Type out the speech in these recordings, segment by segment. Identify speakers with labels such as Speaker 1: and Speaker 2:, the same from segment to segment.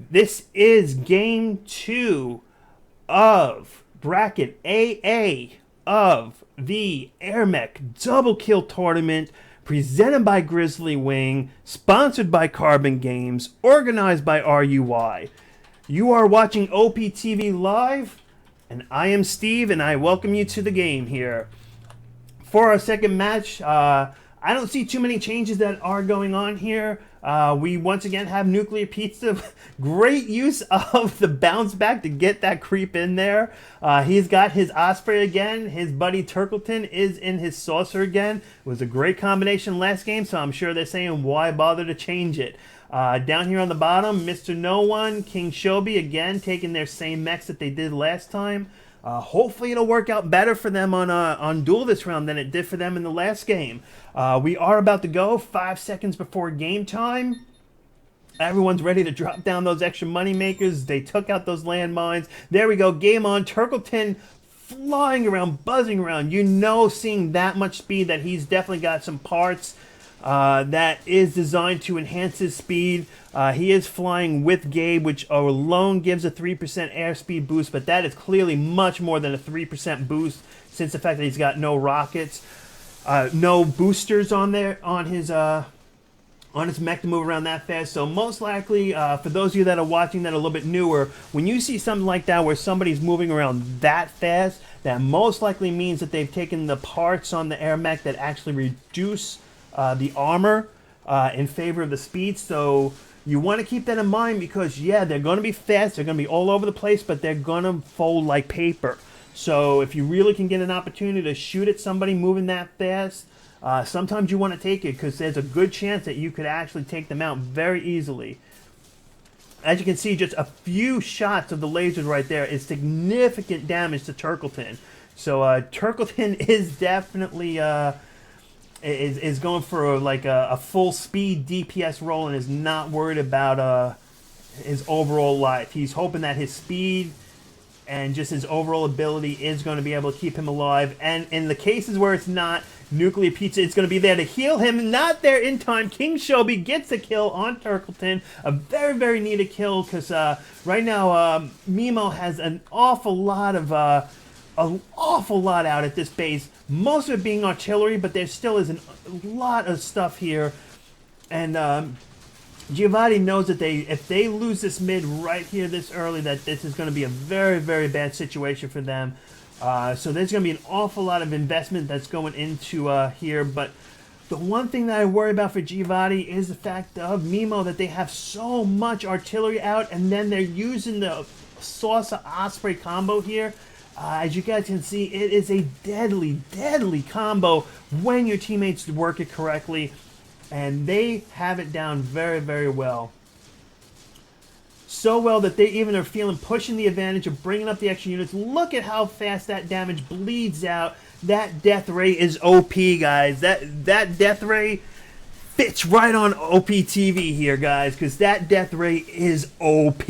Speaker 1: This is game 2 of bracket AA of the AirMech Double Kill Tournament, presented by Grizzly Wing, sponsored by Carbon Games, organized by RUI. You are watching OPTV Live, and I am Steve, and I welcome you to the game here. For our second match, I don't see too many changes that are going on here. We once again have NuclearPizza. Great use of the bounce back to get that creep in there. He's got his Osprey again. His buddy Turkleton is in his Saucer again. It was a great combination last game, so I'm sure they're saying, why bother to change it? Down here on the bottom, Mr. No One, King Shobi, again, taking their same mechs that they did last time. Hopefully it'll work out better for them on Duel this round than it did for them in the last game. We are about to go 5 seconds before game time. Everyone's ready to drop down those extra money makers. They took out those landmines. There we go. Game on. Turkleton flying around, buzzing around. You know, seeing that much speed that he's definitely got some parts that is designed to enhance his speed. He is flying with Gabe, which alone gives a 3% airspeed boost, but that is clearly much more than a 3% boost, since the fact that he's got no rockets, no boosters on there on his mech to move around that fast. So most likely, for those of you that are watching that are a little bit newer, when you see something like that where somebody's moving around that fast, that most likely means that they've taken the parts on the AirMech that actually reduce the armor in favor of the speed. So you want to keep that in mind, because yeah, they're going to be fast, they're going to be all over the place, but they're going to fold like paper. So if you really can get an opportunity to shoot at somebody moving that fast, sometimes you want to take it, because there's a good chance that you could actually take them out very easily. As you can see, just a few shots of the lasers right there is significant damage to Turkleton. So Turkleton is definitely is going for like a full speed DPS role, and is not worried about his overall life. He's hoping that his speed and just his overall ability is going to be able to keep him alive. And in the cases where it's not, NuclearPizza is going to be there to heal him. Not there in time. King Shobi gets a kill on Turkleton. A very, very needed kill, because right now Mimo has an awful lot out at this base. Most of it being artillery, but there still is a lot of stuff here. And GIVATI knows that if they lose this mid right here this early, that this is going to be a very, very bad situation for them. So there's going to be an awful lot of investment that's going into here. But the one thing that I worry about for GIVATI is the fact of Mimo, that they have so much artillery out, and then they're using the Saucer Osprey combo here. As you guys can see, it is a deadly, deadly combo when your teammates work it correctly. And they have it down very, very well. So well that they even are pushing the advantage of bringing up the extra units. Look at how fast that damage bleeds out. That death ray is OP, guys. That death ray fits right on OPTV here, guys, because that death ray is OP.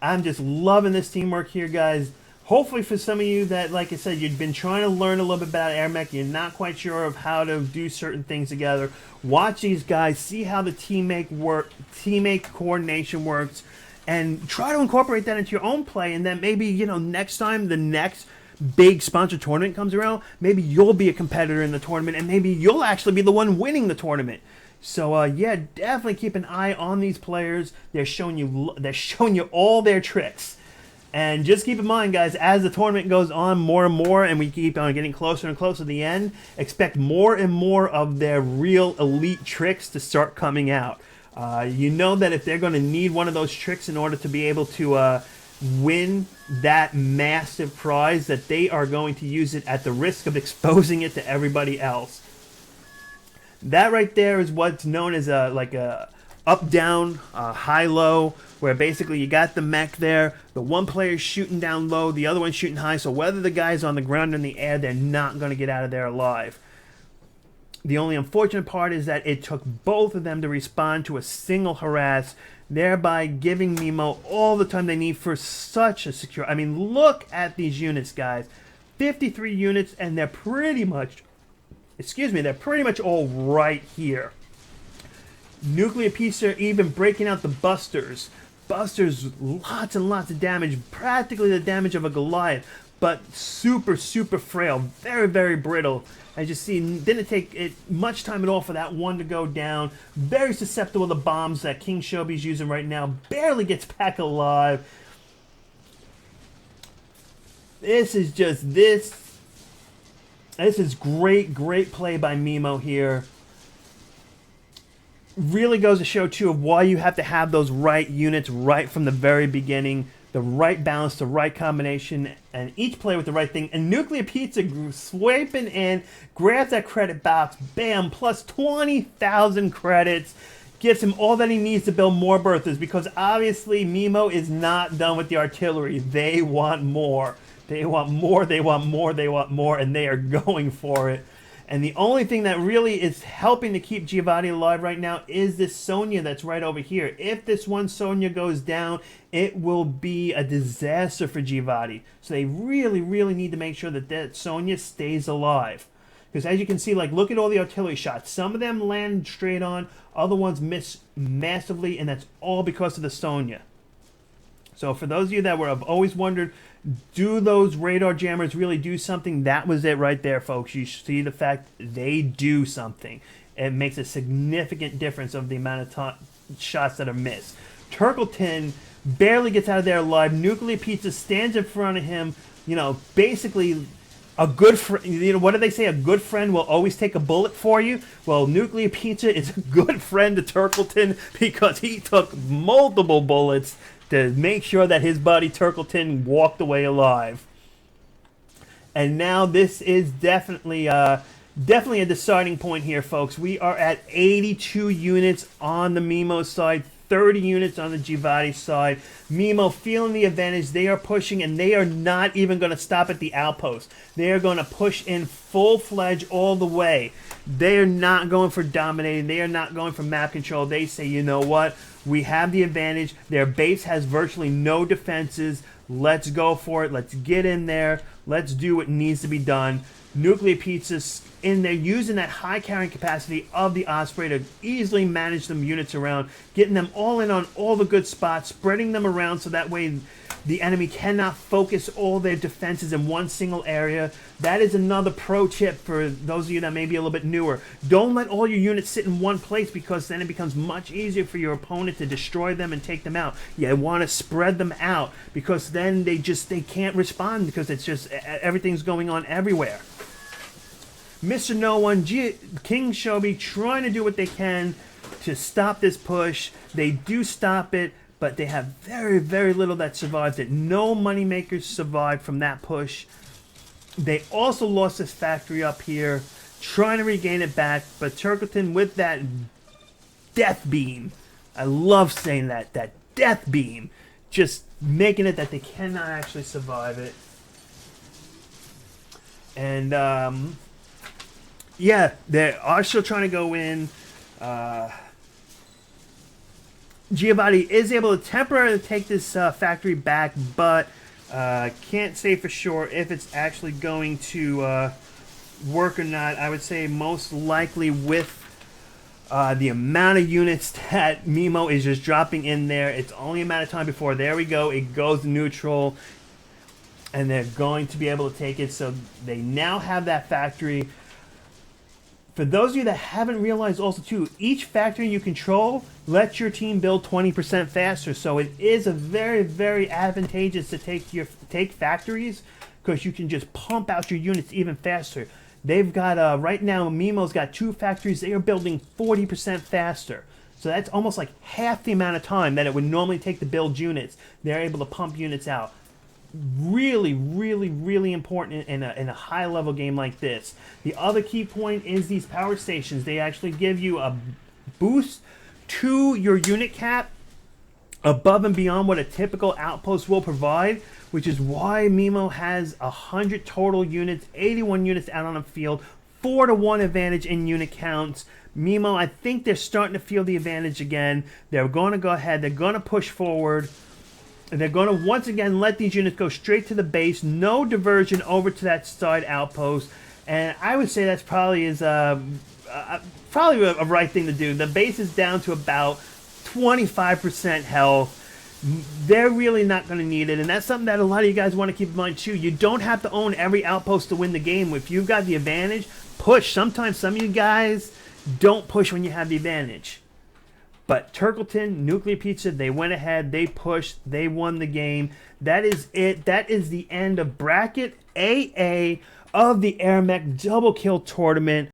Speaker 1: I'm just loving this teamwork here, guys. Hopefully for some of you that, like I said, you've been trying to learn a little bit about AirMech, you're not quite sure of how to do certain things together, watch these guys, see how the teammate coordination works, and try to incorporate that into your own play. And then maybe, you know, next time the next big sponsored tournament comes around, maybe you'll be a competitor in the tournament, and maybe you'll actually be the one winning the tournament. So yeah, definitely keep an eye on these players. They're showing you all their tricks. And just keep in mind, guys, as the tournament goes on more and more, and we keep on getting closer and closer to the end, expect more and more of their real elite tricks to start coming out. You know that if they're going to need one of those tricks in order to be able to win that massive prize, that they are going to use it at the risk of exposing it to everybody else. That right there is what's known as like a up-down, high-low, where basically you got the mech there, the one player's shooting down low, the other one's shooting high, so whether the guy's on the ground or in the air, they're not going to get out of there alive. The only unfortunate part is that it took both of them to respond to a single harass, thereby giving Mimo all the time they need for such a secure... I mean, look at these units, guys. 53 units, and they're pretty much excuse me, they're pretty much all right here. NuclearPizza even breaking out the Busters. Busters, lots and lots of damage, practically the damage of a Goliath, but super, super frail, very, very brittle. As you see, didn't take it much time at all for that one to go down. Very susceptible to bombs that King Shobi's using right now. Barely gets back alive. This is just, this is great, great play by Mimo here. Really goes to show, too, of why you have to have those right units right from the very beginning. The right balance, the right combination, and each player with the right thing. And NuclearPizza swiping in, grabs that credit box, bam, plus 20,000 credits. Gives him all that he needs to build more berthas, because obviously Mimo is not done with the artillery. They want more. They want more, they want more, they want more, and they are going for it. And the only thing that really is helping to keep GIVATI alive right now is this Sonya that's right over here. If this one Sonya goes down, it will be a disaster for GIVATI. So they really, really need to make sure that that Sonya stays alive. Because as you can see, like, look at all the artillery shots. Some of them land straight on, other ones miss massively, and that's all because of the Sonya. So for those of you that have always wondered, do those radar jammers really do something? That was it right there, folks. You see the fact they do something. It makes a significant difference of the amount of shots that are missed. Turkleton barely gets out of there alive. NuclearPizza stands in front of him. You know, basically, a good friend. You know, what do they say? A good friend will always take a bullet for you. Well, NuclearPizza is a good friend to Turkleton because he took multiple bullets to make sure that his buddy Turkleton walked away alive. And now this is definitely a deciding point here, folks. We are at 82 units on the Mimo side, 30 units on the GIVATI side. Mimo feeling the advantage. They are pushing, and they are not even going to stop at the outpost. They are going to push in full-fledged all the way. They are not going for dominating. They are not going for map control. They say, you know what? We have the advantage. Their base has virtually no defenses. Let's go for it. Let's get in there. Let's do what needs to be done. NuclearPizza's in there using that high carrying capacity of the Osprey to easily manage them units around, getting them all in on all the good spots, spreading them around so that way the enemy cannot focus all their defenses in one single area. That is another pro tip for those of you that may be a little bit newer. Don't let all your units sit in one place, because then it becomes much easier for your opponent to destroy them and take them out. You want to spread them out, because then they can't respond, because it's just everything's going on everywhere. Mr. No One, King Shobi trying to do what they can to stop this push. They do stop it, but they have very, very little that survives it. No moneymakers survived from that push. They also lost this factory up here, trying to regain it back, but Turkleton with that death beam, I love saying that death beam, just making it that they cannot actually survive it. And, yeah, they are still trying to go in. GIVATI is able to temporarily take this factory back, but can't say for sure if it's actually going to work or not. I would say most likely with the amount of units that Mimo is just dropping in there, it's only a matter of time before, there we go, it goes neutral, and they're going to be able to take it. So they now have that factory. For those of you that haven't realized also too, each factory you control lets your team build 20% faster. So it is a very, very advantageous to take factories, because you can just pump out your units even faster. They've got, right now, Mimo's got 2 factories. They are building 40% faster. So that's almost like half the amount of time that it would normally take to build units. They're able to pump units out. Really, really, really important in a high-level game like this. The other key point is these power stations. They actually give you a boost to your unit cap above and beyond what a typical outpost will provide, which is why Mimo has 100 total units, 81 units out on the field, 4-to-1 advantage in unit counts. Mimo, I think they're starting to feel the advantage again. They're going to go ahead. They're going to push forward. And they're going to once again let these units go straight to the base. No diversion over to that side outpost. And I would say that's probably probably a right thing to do. The base is down to about 25% health. They're really not going to need it, and that's something that a lot of you guys want to keep in mind too. You don't have to own every outpost to win the game. If you've got the advantage, push. Sometimes some of you guys don't push when you have the advantage. But Turkleton, NuclearPizza, they went ahead, they pushed, they won the game. That is it. That is the end of bracket AA of the AirMech Double Kill Tournament.